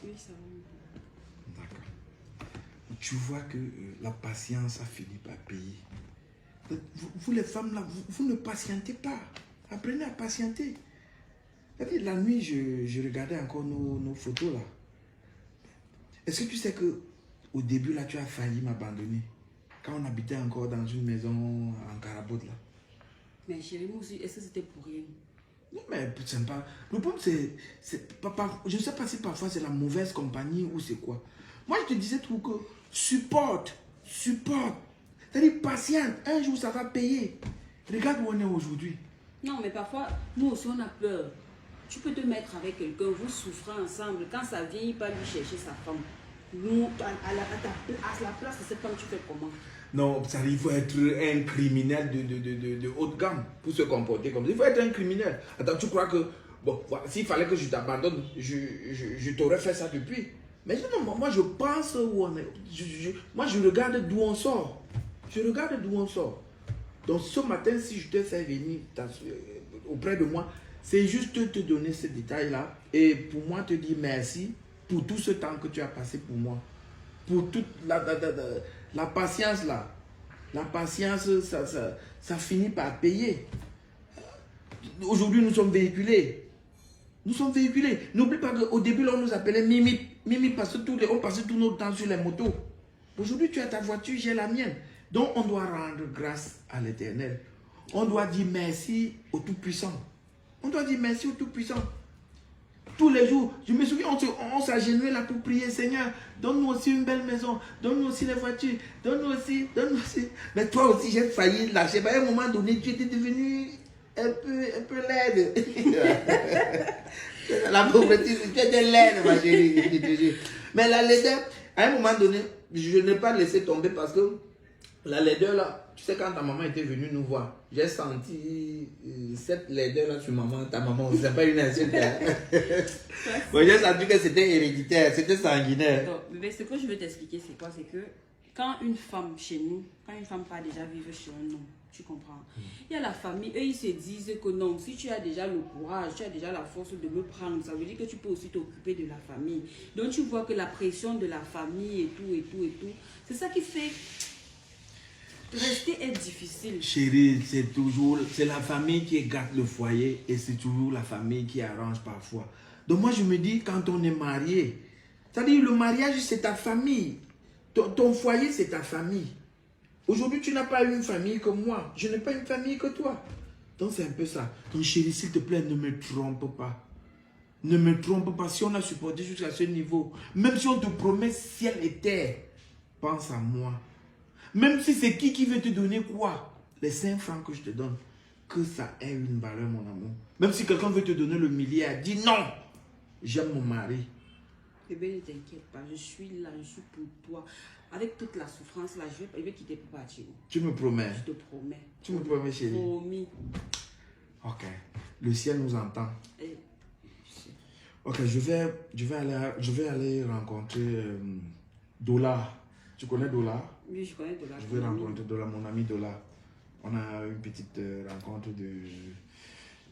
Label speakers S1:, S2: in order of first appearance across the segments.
S1: Oui, ça va.
S2: D'accord. Tu vois que la patience a fini par payer. Vous les femmes là, vous ne patientez pas. Apprenez à patienter. La nuit, je regardais encore nos photos là. Est-ce que tu sais que au début là, tu as failli m'abandonner quand on habitait encore dans une maison en Carabote là?
S1: Mais chérie, moi aussi, est-ce que c'était pour rien?
S2: Non, mais c'est pas. Le problème, je ne sais pas si parfois c'est la mauvaise compagnie ou c'est quoi. Moi, je te disais tout que supporte. C'est-à-dire patiente. Un jour, ça va payer. Regarde où on est aujourd'hui.
S1: Non, mais parfois, nous aussi, on a peur. Tu peux te mettre avec quelqu'un, vous souffrez ensemble. Quand ça vient, il va lui chercher sa femme. Nous, à la place de cette femme, tu fais comment?
S2: Non, ça il faut être un criminel de haute gamme pour se comporter comme ça. Il faut être un criminel. Attends, tu crois que, bon, voilà, s'il fallait que je t'abandonne, je t'aurais fait ça depuis. Mais non, moi je pense où on est. Moi je regarde d'où on sort. Je regarde d'où on sort. Donc ce matin, si je te fais venir auprès de moi, c'est juste te donner ce détail-là et pour moi te dire merci pour tout ce temps que tu as passé pour moi. Pour toute la patience là. La patience, ça finit par payer. Aujourd'hui, nous sommes véhiculés. Nous sommes véhiculés. N'oublie pas qu'au début, là, on nous appelait Mimi. Mimi parce que on passait tout notre temps sur les motos. Aujourd'hui, tu as ta voiture, j'ai la mienne. Donc, on doit rendre grâce à l'Éternel. On doit dire merci au Tout-Puissant. On doit dire merci au Tout-Puissant. Tous les jours, je me souviens, on s'agenouillait là pour prier, Seigneur, donne-nous aussi une belle maison, donne-nous aussi les voitures, donne-nous aussi. Mais toi aussi, j'ai failli lâcher. À un moment donné, tu étais devenu un peu laide. La pauvreté, tu étais laide, ma chérie. Mais la laideur, à un moment donné, je n'ai pas laissé tomber parce que la laideur là, tu sais, quand ta maman était venue nous voir, j'ai senti cette laideur là sur maman, ta maman, c'est pas une insulte. Bon, j'ai senti que c'était héréditaire, c'était sanguinaire.
S1: Donc, bébé, ce que je veux t'expliquer, c'est quoi? C'est que quand une femme chez nous, quand une femme part déjà vivre chez un homme, tu comprends? Il y a la famille, eux ils se disent que non, si tu as déjà le courage, tu as déjà la force de me prendre, ça veut dire que tu peux aussi t'occuper de la famille. Donc tu vois que la pression de la famille et tout, c'est ça qui fait rester est difficile.
S2: Chérie, c'est la famille qui gâte le foyer et c'est toujours la famille qui arrange parfois. Donc moi je me dis, quand on est marié, c'est-à-dire le mariage c'est ta famille. Ton foyer c'est ta famille. Aujourd'hui tu n'as pas une famille comme moi. Je n'ai pas une famille que toi. Donc c'est un peu ça. Donc chérie, s'il te plaît, ne me trompe pas. Ne me trompe pas. Si on a supporté jusqu'à ce niveau, même si on te promet ciel et terre, pense à moi. Même si c'est qui veut te donner quoi? Les 5 francs que je te donne, que ça ait une valeur, mon amour. Même si quelqu'un veut te donner le milliard, dis non. J'aime mon mari.
S1: Bébé, ne t'inquiète pas, je suis là, je suis pour toi. Avec toute la souffrance là, je vais quitter pour partir.
S2: Tu me promets?
S1: Je te promets.
S2: Tu me promets, chérie?
S1: Promis.
S2: Ok. Le ciel nous entend. Ok, je vais aller rencontrer Dola. Tu connais Dola?
S1: Oui, je connais Dola.
S2: Je vais rencontrer Dola, mon ami Dola. On a une petite rencontre de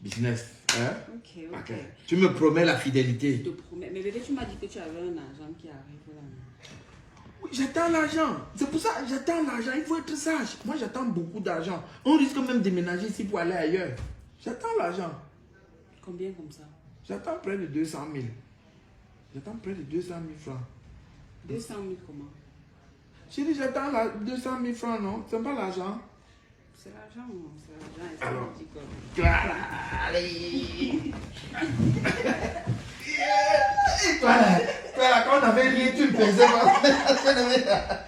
S2: business. Hein?
S1: Ok.
S2: Tu me promets la fidélité?
S1: Je te promets. Mais bébé, tu m'as dit que tu avais un argent qui arrive là.
S2: Oui, j'attends l'argent. C'est pour ça que j'attends l'argent. Il faut être sage. Moi, j'attends beaucoup d'argent. On risque même de déménager ici pour aller ailleurs. J'attends l'argent.
S1: Combien comme ça?
S2: J'attends près de 200 000. J'attends près de 200 000 francs.
S1: 200 000 comment?
S2: J'ai dit, j'attends 200 000 francs, non? C'est pas l'argent?
S1: C'est l'argent, non? C'est l'argent.
S2: Alors, allez. Toi là, quand on avait rien, tu me faisais pas.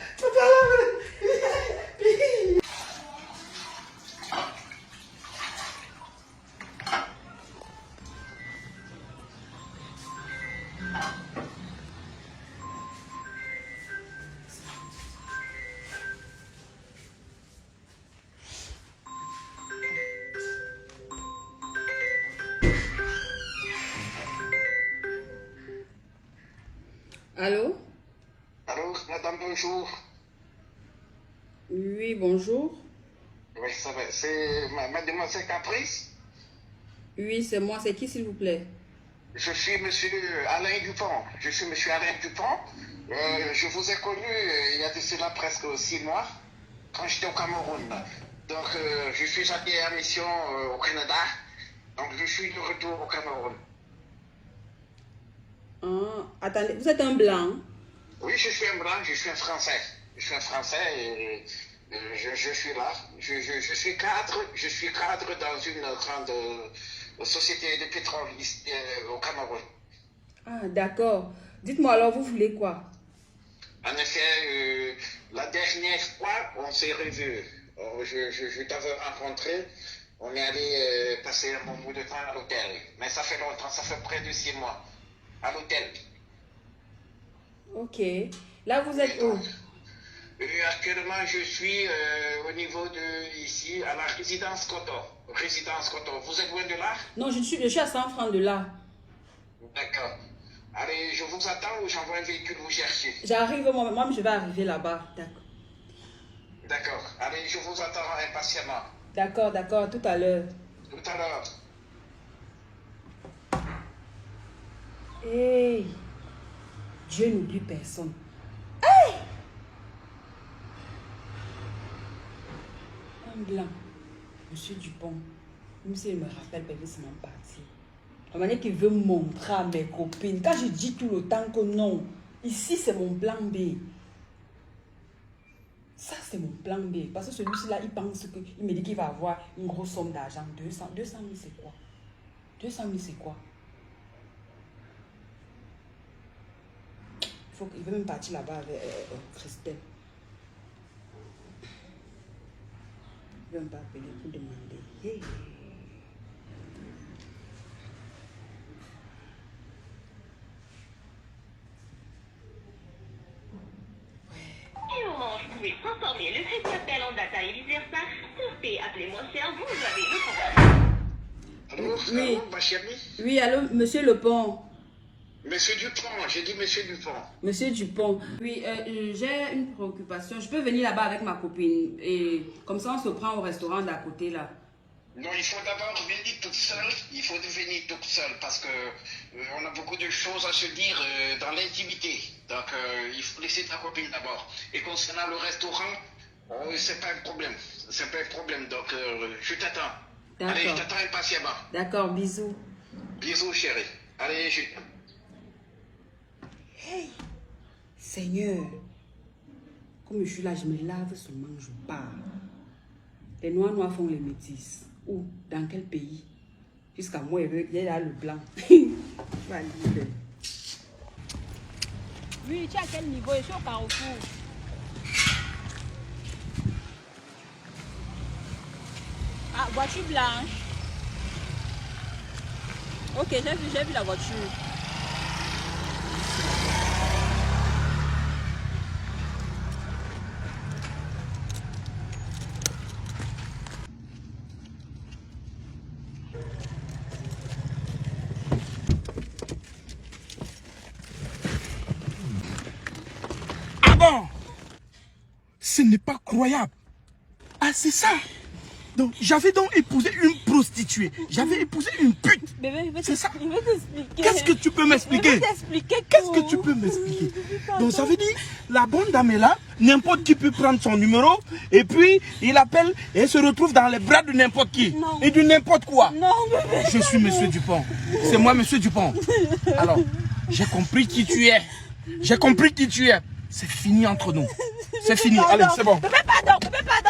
S1: Allô?
S3: Allô, madame, bonjour.
S1: Oui, bonjour.
S3: Oui, ça va. C'est mademoiselle Caprice.
S1: Oui, c'est moi. C'est qui, s'il vous plaît?
S3: Je suis monsieur Alain Dupont. Je suis monsieur Alain Dupont. Je vous ai connu il y a de cela presque 6 mois, quand j'étais au Cameroun. Donc, je suis allé en mission au Canada. Donc, je suis de retour au Cameroun.
S1: Attendez, vous êtes un blanc?
S3: Oui, je suis un blanc, je suis un Français. Je suis un Français et je suis là. Je suis cadre dans une grande société de pétrole ici, au Cameroun.
S1: Ah, d'accord. Dites-moi alors, vous voulez quoi?
S3: En effet, la dernière fois, on s'est revus. Je t'avais rencontré. On est allé passer un bon bout de temps à l'hôtel. Mais ça fait longtemps, ça fait près de 6 mois. À l'hôtel.
S1: Ok. Là, vous êtes où?
S3: Actuellement, je suis au niveau de ici, à la résidence Coton. Résidence Coton. Vous êtes loin de là?
S1: Non, je suis à 100 francs de là.
S3: D'accord. Allez, je vous attends ou j'envoie un véhicule vous chercher.
S1: J'arrive, moi, je vais arriver là-bas. D'accord.
S3: D'accord. Allez, je vous attends impatiemment.
S1: D'accord, d'accord, tout à l'heure.
S3: Tout à l'heure.
S1: Hey! Dieu n'oublie personne. Hey! Un blanc. Monsieur Dupont. Même s'il me rappelle, bébé, c'est mon parti. La manière qu'il veut montrer à mes copines. Quand je dis tout le temps que non, ici c'est mon plan B. Ça c'est mon plan B. Parce que celui-ci là, il pense que, il me dit qu'il va avoir une grosse somme d'argent. 200 000 c'est quoi? 200 000 c'est quoi? Il veut même partir là-bas avec Christelle. Il veut même pas appeler pour demander. Hey.
S4: Orange, vous pouvez transformer le crédit appel en data et vice-versa. Surtout, appelez-moi cher, vous avez le pouvoir.
S3: Allô,
S1: Oui.
S3: allô, ma chérie?
S1: Oui, allô, monsieur Lepont.
S3: Monsieur Dupont, j'ai dit monsieur Dupont.
S1: Monsieur Dupont. Oui, j'ai une préoccupation. Je peux venir là-bas avec ma copine. Et comme ça, on se prend au restaurant d'à côté là.
S3: Non, il faut d'abord venir toute seule. Il faut venir toute seule parce que on a beaucoup de choses à se dire dans l'intimité. Donc, il faut laisser ta copine d'abord. Et concernant le restaurant, c'est pas un problème. C'est pas un problème. Donc, je t'attends. Allez, je t'attends impatiemment.
S1: D'accord, bisous.
S3: Bisous, chérie. Allez, je...
S1: Hey, Seigneur. Comme je suis là, je me lave seulement, je pars. Les noirs font les métis. Où? Dans quel pays? Jusqu'à moi, il est là le blanc. Valide. Oui, tu es à quel niveau? Je suis au Carrefour. Ah, voiture blanche. Ok, j'ai vu la voiture.
S2: Ah bon? Ce n'est pas croyable. Ah, c'est ça. Donc, j'avais donc épousé une prostituée. J'avais épousé une pute. C'est ça.
S1: Il veut t'expliquer.
S2: Qu'est-ce que tu peux m'expliquer?
S1: Il veut t'expliquer.
S2: Qu'est-ce que tu peux m'expliquer? Donc, ça veut dire, la bonne dame est là, n'importe qui peut prendre son numéro, et puis, il appelle, et elle se retrouve dans les bras de n'importe qui.
S1: Non.
S2: Et de n'importe quoi.
S1: Non, bébé.
S2: Je suis monsieur Dupont. C'est moi, monsieur Dupont. Alors, j'ai compris qui tu es. J'ai compris qui tu es. C'est fini entre nous. C'est fini. Allez, c'est bon.
S1: Bébé, pardon, bébé, pardon.